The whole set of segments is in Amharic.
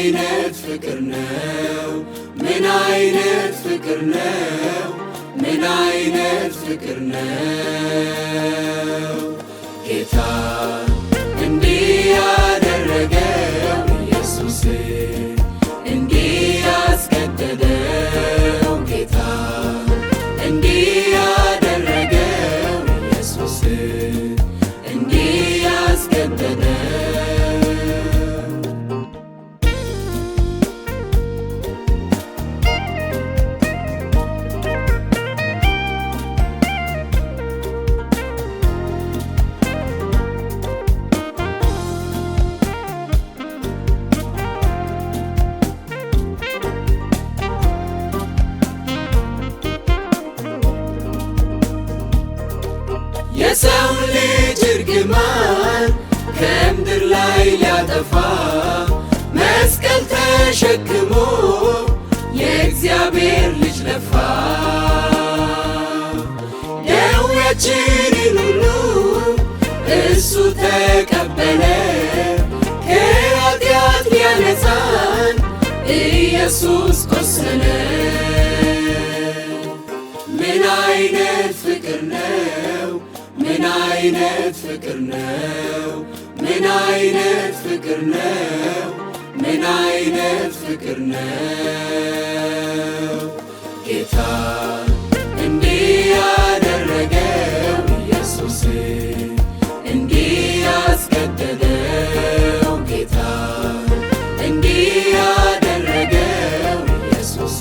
አይነት ፍቅር ነው! ምን አይነት ፍቅር ነው! ምን አይነት ፍቅር ነው! ጌታ እንዲህ ያደረገው ኢየሱስ እንዲህ ያስገደደው ጌታ እንዲህ ያደረገው ኢየሱስ እንዲህ ያስገደደው የሰው ልጅ እርግማን ከምድር ላይ ሊያጠፋ መስቀል ተሸክሞ የእግዚአብሔር ልጅ ለፋ። ደዌያችንን ሁሉ እሱ ተቀበለ፣ ከኃጢአት ሊያነጻን ኢየሱስ ቆሰለ። ምን አይነት ፍቅር ነው! ምን አይነት ፍቅር ነው! ምን አይነት ፍቅር ነው! ምን አይነት ፍቅር ነው! ጌታ እንዲህ ያደረገው ኢየሱስ እንዲህ ያስገደደው ጌታ እንዲህ ያደረገው ኢየሱስ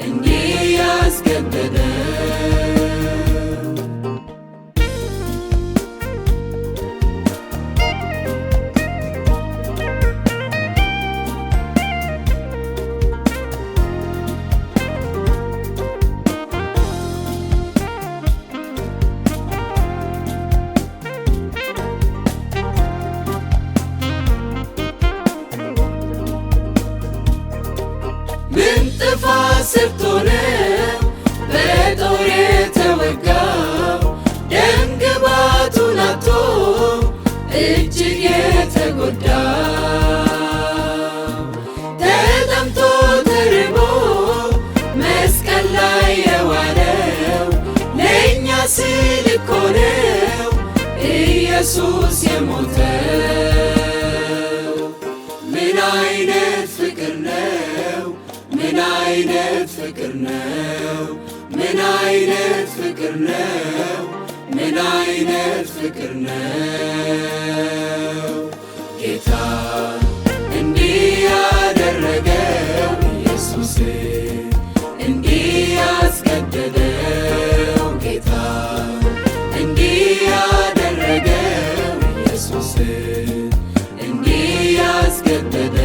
እንዲህ ያስገደደው ምን ጥፋት ሰርቶ ነው በጦር የተወጋው? ደም ግባቱን አጥቶ እጅግ የተጎዳው? ተጠምቶ ተርቦ መስቀል ላይ የዋለው ለእኛ ሲል እኮ ነው ኢየሱስ የሞተው። ምን አይነት ፍቅር ነው! ምን አይነት ፍቅር ነው! ምን አይነት ፍቅር ነው! ምን አይነት ፍቅር ነው! ጌታ እንዲህ ያደረገው ኢየሱስ እንዲህ ያስገደደው ጌታ እንዲህ ያደረገው ኢየሱስ እንዲህ ያስገደደው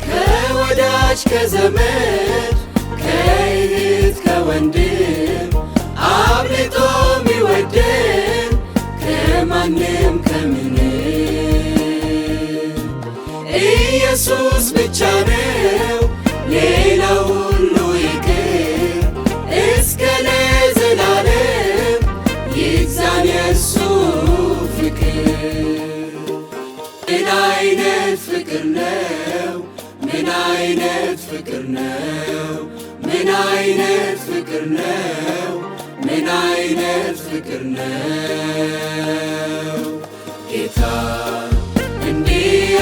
ከወዳጅ ከዘመድ ከእህት ከወንድም አብልጦ ሚወደን ከማንም ከምንም ኢየሱስ ብቻ ነው። ሌላው ሁሉ ይቅር እስከ ለዘላለም ይግዛን የሱ ፍቅር። ምን አይነት ፍቅር ነው! ምን አይነት ፍቅር ነው! ምን አይነት ፍቅር ነው! ምን አይነት ፍቅር ነው! ጌታ እንዲህ